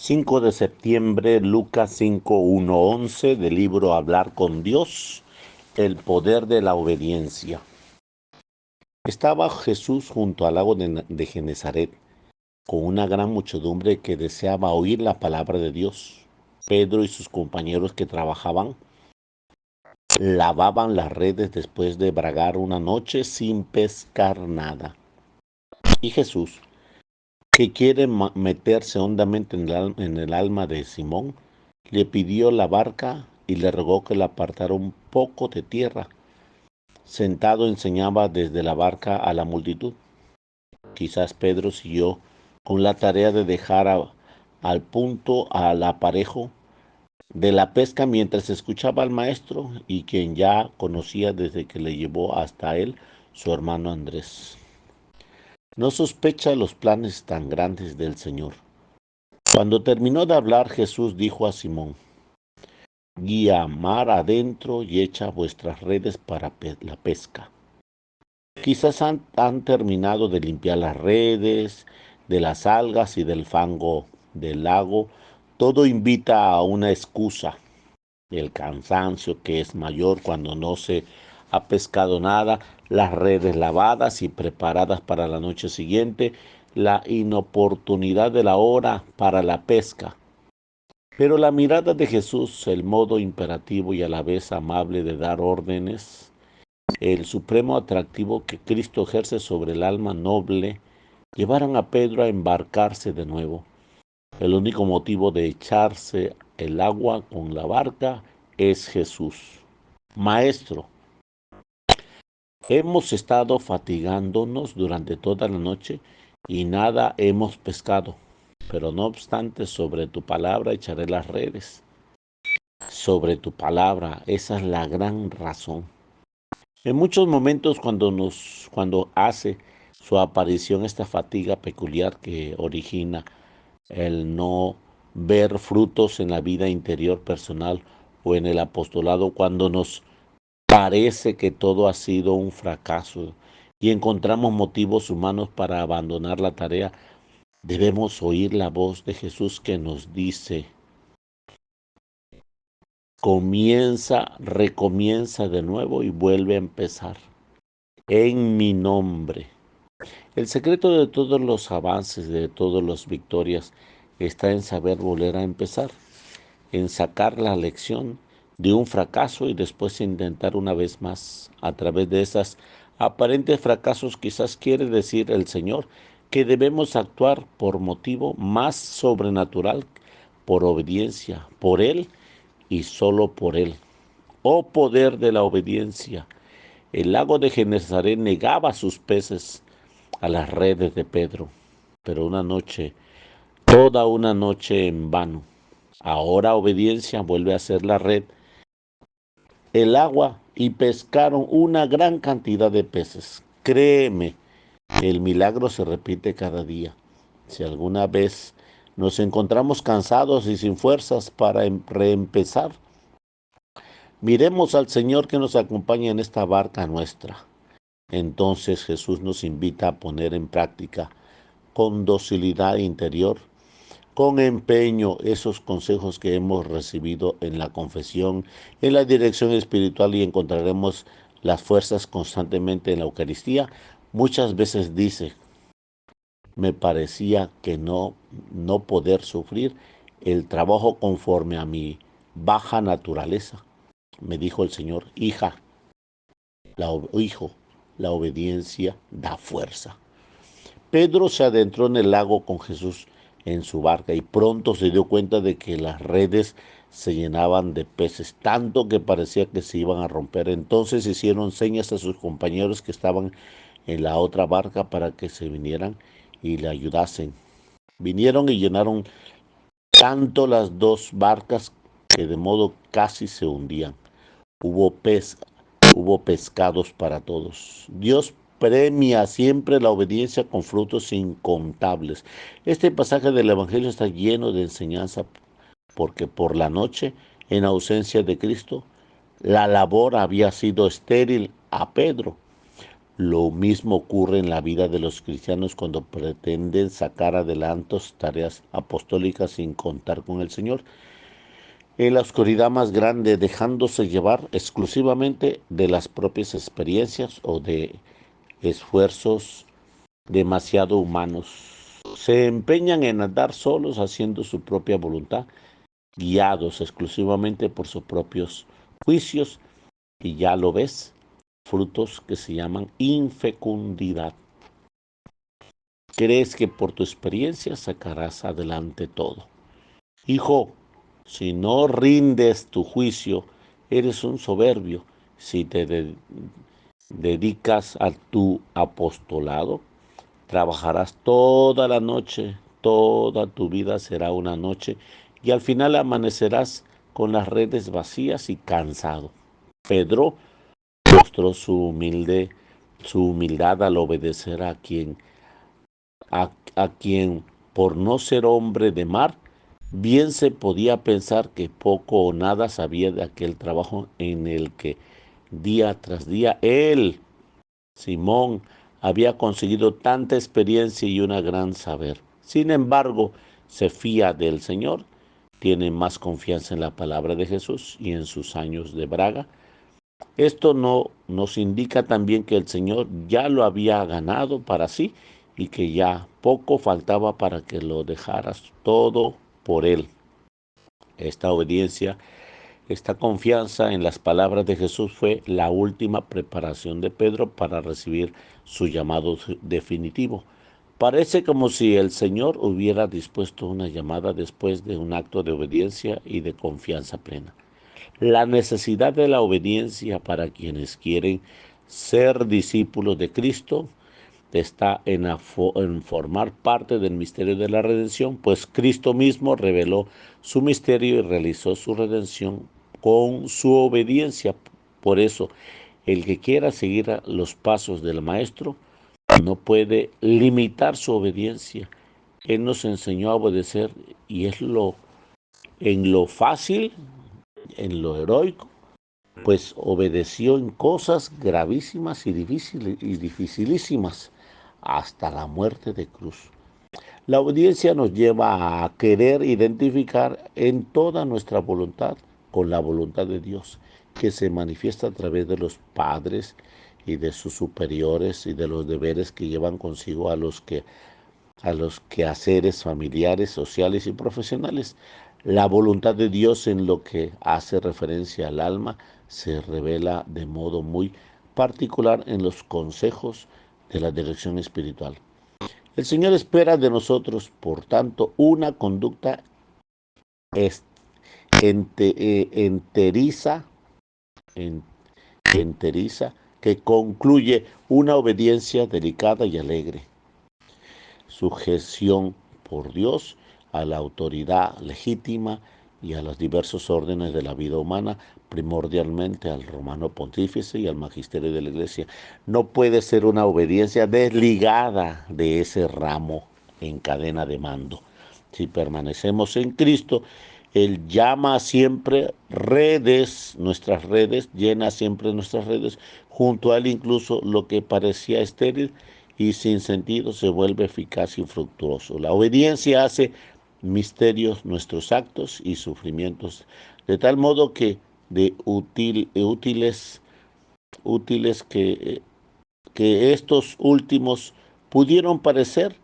5 de septiembre, Lucas 5, 1, 11, del libro Hablar con Dios, el poder de la obediencia. Estaba Jesús junto al lago de Genezaret, con una gran muchedumbre que deseaba oír la palabra de Dios. Pedro y sus compañeros que trabajaban lavaban las redes después de bragar una noche sin pescar nada. Y Jesús, que quiere meterse hondamente en el alma de Simón, le pidió la barca y le rogó que le apartara un poco de tierra. Sentado enseñaba desde la barca a la multitud. Quizás Pedro siguió con la tarea de dejar al punto al aparejo de la pesca mientras escuchaba al maestro y quien ya conocía desde que le llevó hasta él su hermano Andrés. No sospecha los planes tan grandes del Señor. Cuando terminó de hablar, Jesús dijo a Simón: guía mar adentro y echa vuestras redes para la pesca. Quizás han terminado de limpiar las redes, de las algas y del fango del lago. Todo invita a una excusa. El cansancio, que es mayor cuando no se ha pescado nada, las redes lavadas y preparadas para la noche siguiente, la inoportunidad de la hora para la pesca. Pero la mirada de Jesús, el modo imperativo y a la vez amable de dar órdenes, el supremo atractivo que Cristo ejerce sobre el alma noble, llevaron a Pedro a embarcarse de nuevo. El único motivo de echarse el agua con la barca es Jesús. Maestro, hemos estado fatigándonos durante toda la noche y nada hemos pescado, pero no obstante sobre tu palabra echaré las redes. Sobre tu palabra, esa es la gran razón. En muchos momentos cuando hace su aparición esta fatiga peculiar que origina el no ver frutos en la vida interior personal o en el apostolado, cuando nos parece que todo ha sido un fracaso y encontramos motivos humanos para abandonar la tarea, debemos oír la voz de Jesús que nos dice: comienza, recomienza de nuevo y vuelve a empezar en mi nombre. El secreto de todos los avances, de todas las victorias, está en saber volver a empezar, en sacar la lección de un fracaso y después intentar una vez más. A través de esas aparentes fracasos, quizás quiere decir el Señor que debemos actuar por motivo más sobrenatural, por obediencia, por Él y solo por Él. Oh poder de la obediencia. El lago de Genezaret negaba sus peces a las redes de Pedro, pero una noche, toda una noche en vano. Ahora obediencia vuelve a ser la red, el agua, y pescaron una gran cantidad de peces. Créeme, el milagro se repite cada día. Si alguna vez nos encontramos cansados y sin fuerzas para reempezar, miremos al Señor que nos acompaña en esta barca nuestra. Entonces Jesús nos invita a poner en práctica con docilidad interior, con empeño, esos consejos que hemos recibido en la confesión, en la dirección espiritual, y encontraremos las fuerzas constantemente en la Eucaristía. Muchas veces dice: me parecía que no poder sufrir el trabajo conforme a mi baja naturaleza. Me dijo el Señor: hijo, la obediencia da fuerza. Pedro se adentró en el lago con Jesús en su barca y pronto se dio cuenta de que las redes se llenaban de peces, tanto que parecía que se iban a romper. Entonces hicieron señas a sus compañeros que estaban en la otra barca para que se vinieran y le ayudasen. Vinieron y llenaron tanto las dos barcas que de modo casi se hundían. Hubo hubo pescados para todos. Dios premia siempre la obediencia con frutos incontables. Este pasaje del Evangelio está lleno de enseñanza, porque por la noche, en ausencia de Cristo, la labor había sido estéril a Pedro. Lo mismo ocurre en la vida de los cristianos cuando pretenden sacar adelante tareas apostólicas sin contar con el Señor. En la oscuridad más grande, dejándose llevar exclusivamente de las propias experiencias o de esfuerzos demasiado humanos. Se empeñan en andar solos haciendo su propia voluntad, guiados exclusivamente por sus propios juicios, y ya lo ves, frutos que se llaman infecundidad. Crees que por tu experiencia sacarás adelante todo. Hijo, si no rindes tu juicio, eres un soberbio. Si te dedicas a tu apostolado, trabajarás toda la noche, toda tu vida será una noche, y al final amanecerás con las redes vacías y cansado. Pedro mostró su humildad al obedecer a quien por no ser hombre de mar, bien se podía pensar que poco o nada sabía de aquel trabajo en el que día tras día él, Simón, había conseguido tanta experiencia y una gran saber. Sin embargo, se fía del Señor, tiene más confianza en la palabra de Jesús y en sus años de braga. Esto no nos indica también que el Señor ya lo había ganado para sí y que ya poco faltaba para que lo dejaras todo por Él. Esta obediencia, esta confianza en las palabras de Jesús fue la última preparación de Pedro para recibir su llamado definitivo. Parece como si el Señor hubiera dispuesto una llamada después de un acto de obediencia y de confianza plena. La necesidad de la obediencia para quienes quieren ser discípulos de Cristo está en formar parte del misterio de la redención, pues Cristo mismo reveló su misterio y realizó su redención con su obediencia. Por eso, el que quiera seguir los pasos del Maestro no puede limitar su obediencia. Él nos enseñó a obedecer y es en lo fácil, en lo heroico, pues obedeció en cosas gravísimas y dificilísimas, hasta la muerte de cruz. La obediencia nos lleva a querer identificar en toda nuestra voluntad con la voluntad de Dios, que se manifiesta a través de los padres y de sus superiores y de los deberes que llevan consigo a los quehaceres familiares, sociales y profesionales. La voluntad de Dios en lo que hace referencia al alma se revela de modo muy particular en los consejos de la dirección espiritual. El Señor espera de nosotros, por tanto, una conducta enteriza, en- enteriza, que concluye una obediencia delicada y alegre, sujeción por Dios a la autoridad legítima y a los diversos órdenes de la vida humana, primordialmente al romano pontífice y al magisterio de la Iglesia. No puede ser una obediencia desligada de ese ramo en cadena de mando. Si permanecemos en Cristo, Él llama siempre redes, nuestras redes, llena siempre nuestras redes, junto a Él incluso lo que parecía estéril y sin sentido se vuelve eficaz y fructuoso. La obediencia hace misterios nuestros actos y sufrimientos, de tal modo que de útiles que estos últimos pudieron parecer,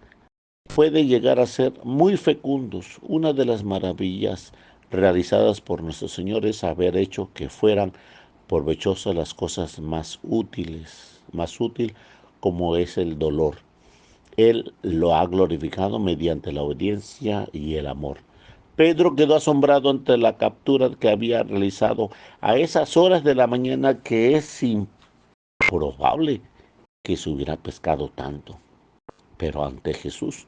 puede llegar a ser muy fecundos. Una de las maravillas realizadas por nuestro Señor es haber hecho que fueran provechosas las cosas más útil como es el dolor. Él lo ha glorificado mediante la obediencia y el amor. Pedro quedó asombrado ante la captura que había realizado a esas horas de la mañana, que es improbable que se hubiera pescado tanto. Pero ante Jesús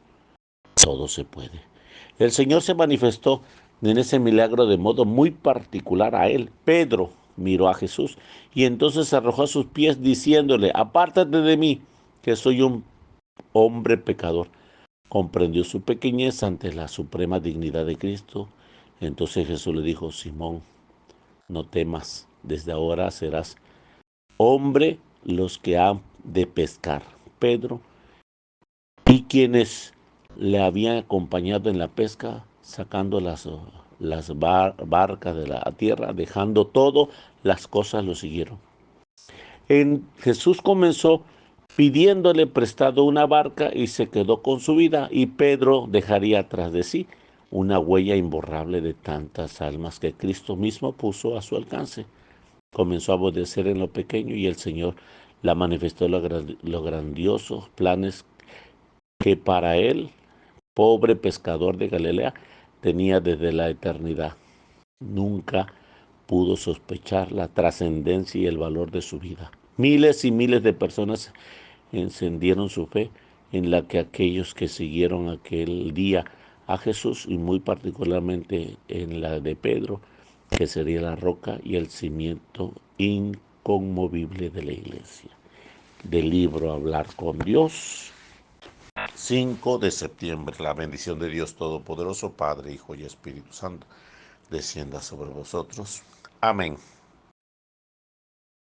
todo se puede. El Señor se manifestó en ese milagro de modo muy particular a él. Pedro miró a Jesús y entonces se arrojó a sus pies diciéndole: apártate de mí, que soy un hombre pecador. Comprendió su pequeñez ante la suprema dignidad de Cristo. Entonces Jesús le dijo: Simón, no temas, desde ahora serás hombre de pescar. Pedro y quienes le habían acompañado en la pesca, sacando las barcas de la tierra, dejando todo, las cosas lo siguieron. Jesús comenzó pidiéndole prestado una barca y se quedó con su vida, y Pedro dejaría tras de sí una huella imborrable de tantas almas que Cristo mismo puso a su alcance. Comenzó a obedecer en lo pequeño y el Señor la manifestó los grandiosos planes que para él, pobre pescador de Galilea, tenía desde la eternidad. Nunca pudo sospechar la trascendencia y el valor de su vida. Miles y miles de personas encendieron su fe en la que aquellos que siguieron aquel día a Jesús, y muy particularmente en la de Pedro, que sería la roca y el cimiento inconmovible de la iglesia. Del libro Hablar con Dios, 5 de septiembre. La bendición de Dios Todopoderoso, Padre, Hijo y Espíritu Santo, descienda sobre vosotros. Amén.